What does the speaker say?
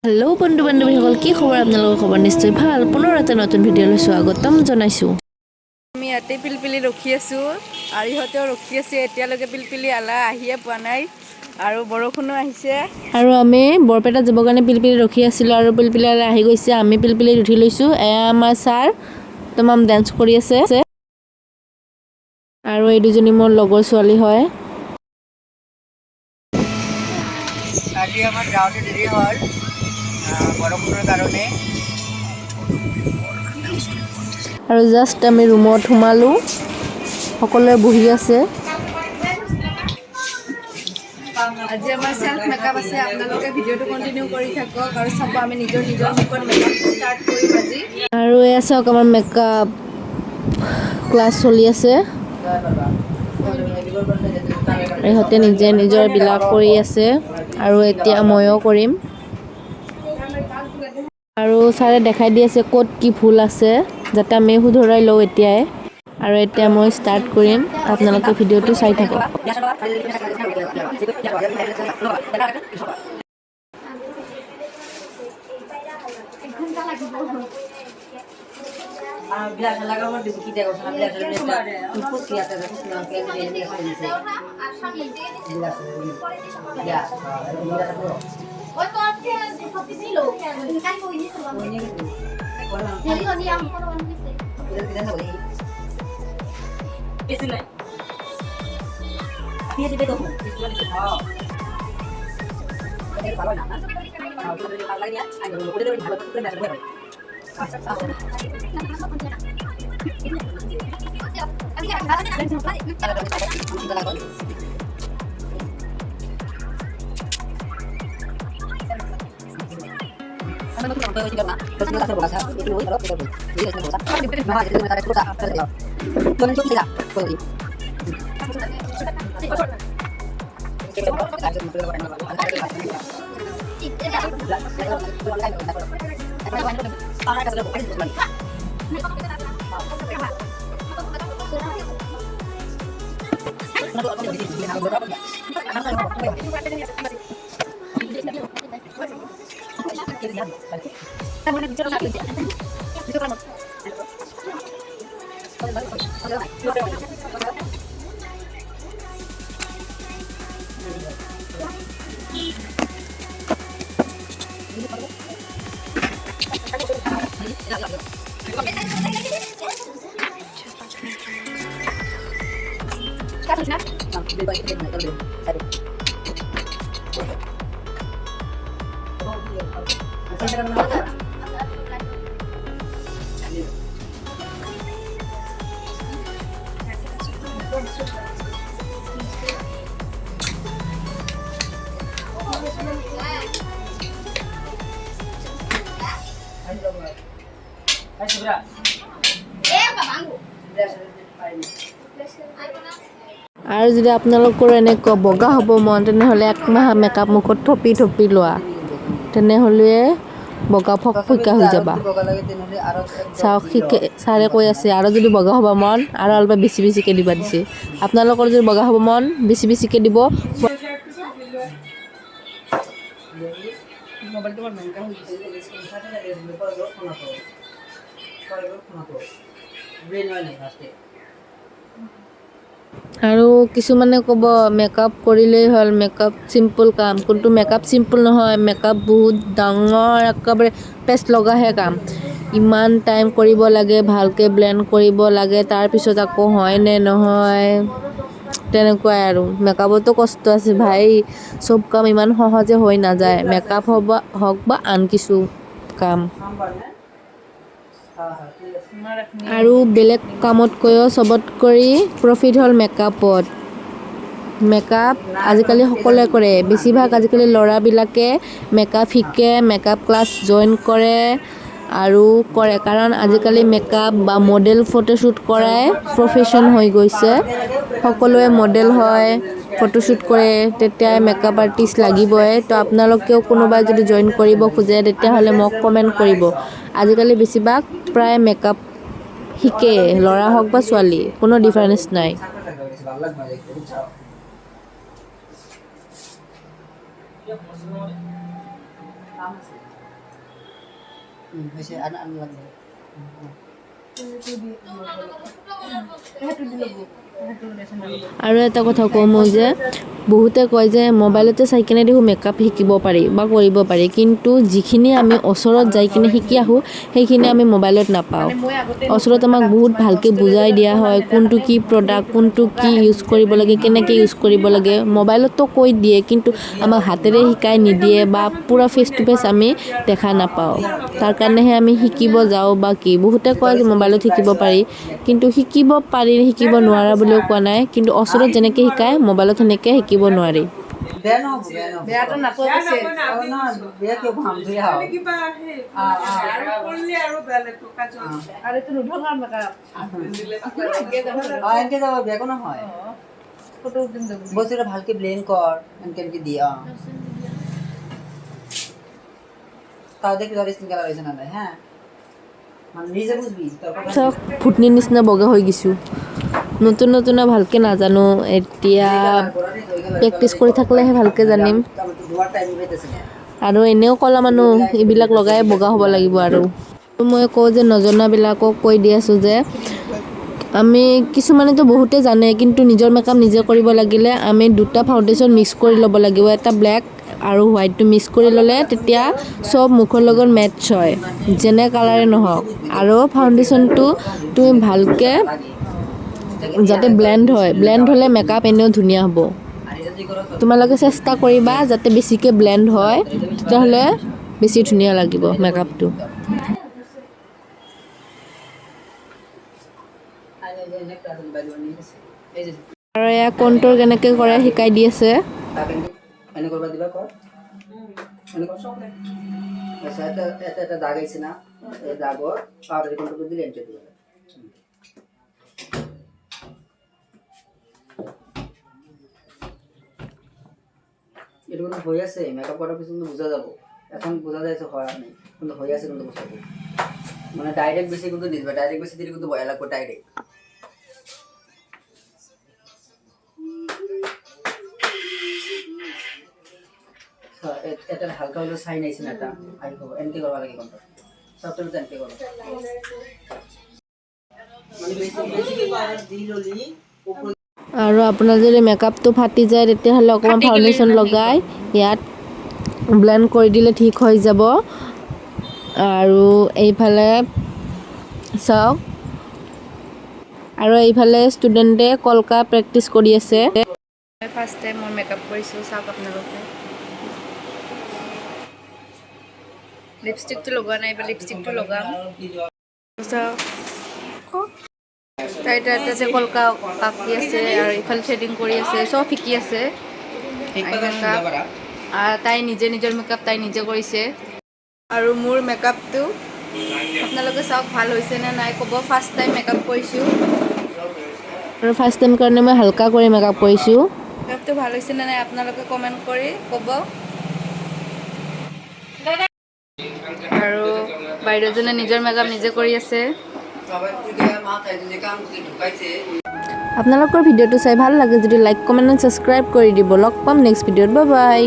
Hello' বন্ধু বান্ধৱীসকল, কি খবৰ? আপোনালোকৰ খবৰ নিশ্চয় ভাল। পুনৰ এটা নতুন ভিডিঅ'লৈ স্বাগতম জনাইছোঁ। আমি ইয়াতে পিলপিলি ৰখি আছোঁ আৰু ইহঁতেও ৰখি আছে। এতিয়ালৈকে পিলপিলি আলা আহিয়ে পোৱা নাই আৰু বৰষুণো আহিছে। আৰু আমি বৰপেটাত যাবৰ কাৰণে পিলপিলি ৰখি আছিলোঁ আৰু পিলপিলি আলা আহি গৈছে। আমি পিলপিলিত উঠি লৈছোঁ। এয়া আমাৰ ছাৰ তমাম ডান্স কৰি আছে আৰু এই দুজনী মোৰ লগৰ ছোৱালী হয়। আজি আমাৰ যাওঁতে দেৰি হ'ল বৰষুণৰ কাৰণে। আৰু জাষ্ট আমি ৰুমত সোমালোঁ, সকলোৱে বহি আছে। আজি আমাৰ চেল্ফ মেকআপ আছে। আপোনালোকে ভিডিঅ'টো কণ্টিনিউ কৰি থাকক আৰু চাব আমি নিজৰ মুখত মেকআপ ষ্টাৰ্ট কৰিম আজি। আৰু এয়া চাওক, আমাৰ মেকআপ ক্লাছ চলি আছে। ইহঁতে নিজে নিজৰ বিলাক কৰি আছে আৰু এতিয়া ময়ো কৰিম। আৰু ছাৰে দেখাই দি আছে ক'ত কি ভুল আছে, যাতে আমি শুধৰাই লওঁ এতিয়াই। আৰু এতিয়া মই ষ্টাৰ্ট কৰিম, আপোনালোকে ভিডিঅ'টো চাই থাকক। আৰু যদি আপোনালোকৰ এনেকুৱা বগা হ'ব মন, তেনেহ'লে একমাহ মেকআপ মুখত থপি থপি লোৱা, তেনেহ'লে বগা ফকফকীয়া হৈ যাবা। চাওক, ছাৰে কৈ আছে আৰু যদি বগা হ'ব মন আৰু অলপ বেছি বেছিকৈ দিবা দিছে। আপোনালোকৰ যদি বগা হ'ব মন বেছি বেছিকৈ দিব। আৰু কিছুমানে ক'ব মেকআপ কৰিলেই হ'ল, মেকআপ চিম্পুল কাম, কিন্তু মেকআপ চিম্পুল নহয়। মেকআপ বহুত ডাঙৰ একেবাৰে পেষ্ট লগাহে কাম। ইমান টাইম কৰিব লাগে, ভালকৈ ব্লেণ্ড কৰিব লাগে, তাৰপিছত আকৌ হয় নে নহয় তেনেকুৱাই আৰু। মেকআপতো কষ্ট আছে ভাই, চব কাম ইমান সহজে হৈ নাযায়। মেকআপ হওক বা আন কিছু কাম। আৰু বেলেগ কামতকৈও চবতকৰি প্ৰফিট হ'ল মেকআপত। মেকআপ আজিকালি সকলোৱে কৰে, বেছিভাগ আজিকালি ল'ৰাবিলাকে মেকআপ শিকে, মেকআপ ক্লাছ জইন কৰে আৰু কৰে, কাৰণ আজিকালি মেকআপ বা মডেল ফটোশ্বুট কৰাই প্ৰফেশ্যন হৈ গৈছে। সকলোৱে মডেল হয়, ফটোশ্বুট কৰে, তেতিয়াই মেকআপ আৰ্টিষ্ট লাগিবই। তো আপোনালোকেও কোনোবাই যদি জইন কৰিব খোজে তেতিয়াহ'লে মোক কমেণ্ট কৰিব। আজিকালি বেছিভাগ প্ৰায় মেকআপ শিকে, ল'ৰা হওক বা ছোৱালী, কোনো ডিফাৰেঞ্চ নাই। হৈছে আন লাগবে আৰু এটা কথা কওঁ মই যে বহুতে কয় যে মোবাইলতে চাই কিনে দেখোন মেকআপ শিকিব পাৰি বা কৰিব পাৰি, কিন্তু যিখিনি আমি ওচৰত যাই কিনে শিকি আহোঁ সেইখিনি আমি মোবাইলত নাপাওঁ। ওচৰত আমাক বহুত ভালকৈ বুজাই দিয়া হয় কোনটো কি প্ৰডাক্ট, কোনটো কি ইউজ কৰিব লাগে, কেনেকৈ ইউজ কৰিব লাগে। মোবাইলততো কৈ দিয়ে কিন্তু আমাক হাতেৰে শিকাই নিদিয়ে বা পূৰা ফেচ টু ফেচ আমি দেখা নাপাওঁ। তাৰ কাৰণেহে আমি শিকিব যাওঁ বা কি। বহুতে কয় যে মোবাইলত শিকিব পাৰি, কিন্তু শিকিব পাৰি শিকিব নোৱাৰা বুলিও কোৱা নাই, কিন্তু ওচৰত যেনেকৈ শিকায় মোবাইলত সেনেকৈ শিকিব নোৱাৰি। বেয়া নহ'ব বেয়াটো নাপাব পিছে নহয় বেয়া কিয় ভাম ধুই আহ আৰু এইটো নুধঙা মেকআপ এনেকে যাব বেয়াকো নহয় ফটো উঠিম যাব বস্তুটা ভালকে ব্লেন্ড কর এনেকে দিয়া তাও দেখি তোর স্কিন কালার হয়েছে না নাই হ্যাঁ মানে নিজে বুঝবি চব ভুটনিৰ নিচিনা বগা হৈ গৈছোঁ। নতুন নতুন ভালকৈ নাজানো, এতিয়া প্ৰেক্টিচ কৰি থাকিলেহে ভালকৈ জানিম। আৰু এনেও ক'লা মানুহ এইবিলাক লগাই বগা হ'ব লাগিব। আৰু মই কওঁ যে নজনাবিলাকক কৈ দি আছোঁ যে আমি কিছুমানেতো বহুতে জানে, কিন্তু নিজৰ মেকআপ নিজে কৰিব লাগিলে আমি দুটা ফাউণ্ডেশ্যন মিক্স কৰি ল'ব লাগিব। এটা ব্লেক আৰু হোৱাইটটো মিক্স কৰি ল'লে তেতিয়া চব মুখৰ লগত মেটচ হয়, যেনে কালাৰে নহওক। আৰু ফাউণ্ডেশ্যনটো তুমি ভালকৈ যাতে ব্লেণ্ড হয়, ব্লেণ্ড হ'লে মেকআপ এনেও ধুনীয়া হ'ব। তোমালোকে চেষ্টা কৰিবা যাতে বেছিকৈ ব্লেণ্ড হয়, তেতিয়াহ'লে বেছি ধুনীয়া লাগিব মেকআপটো। আৰু এয়া কণ্টৰ কেনেকৈ কৰে শিকাই দি আছে। এনে করবা দিবা কর এনে কর আচ্ছা এটা দাগ আইছে না এই দাগর পাউডার কন্ট্রোল দিলে এন্টার দিবা এটা কোনো হয়ে আছে মেকআপ করার পিছনে বোঝা যাবো এখন বোঝা যাচ্ছে হয় না কিন্তু হয়ে আছে কিন্তু বোঝা যাবে মানে ডাইরেক্ট বেশি কিন্তু দিবা ডাইরেক্ট বেশি দিলে কিন্তু ভয় লাগবে ডাইরেক্ট এটা হালকা হলো সাইন আইছে না এটা আই হবে এনকে করবা লাগে কোনটা সবটা তো এনকে করবা মানে বেশি পাউডার দিললি আৰু আপোনাৰ যদি মেকআপটো ফাটি যায় তেতিয়াহ'লে অকণমান ফাউণ্ডেশ্যন লগাই ইয়াত ব্লেণ্ড কৰি দিলে ঠিক হৈ যাব। আৰু এইফালে চাওক, আৰু এইফালে ষ্টুডেণ্টে কলকা প্ৰেক্টিচ কৰি আছে। ফাৰ্ষ্ট টাইম মই মেকআপ কৰিছোঁ, চাওক আপোনালোকে। লিপষ্টিকটো লগোৱা নাই, এইবাৰ লিপষ্টিকটো লগাম। তাই তাতে কলকা আঁকি আছে আৰু ইফালে থ্ৰেডিং কৰি আছে, চব শিকি আছে। তাই নিজে নিজৰ মেকআপ তাই নিজে কৰিছে। আৰু মোৰ মেকআপটো আপোনালোকে চাওক ভাল হৈছে নে নাই ক'ব। ফাৰ্ষ্ট টাইম মেকআপ কৰিছোঁ আৰু ফাৰ্ষ্ট টাইম কাৰণে মই হালকা কৰি মেকআপ কৰিছোঁ। মেকআপটো ভাল হৈছে নে নাই আপোনালোকে কমেণ্ট কৰি ক'ব। আৰু বাইদেউজনে নিজৰ মেকআপ নিজে কৰি আছে। আপোনালোকৰ ভিডিঅ'টো চাই ভাল লাগে যদি লাইক, কমেণ্ট আৰু ছাবস্ক্ৰাইব কৰি দিব। লগ পাম নেক্সট ভিডিঅ'ত। Bye bye.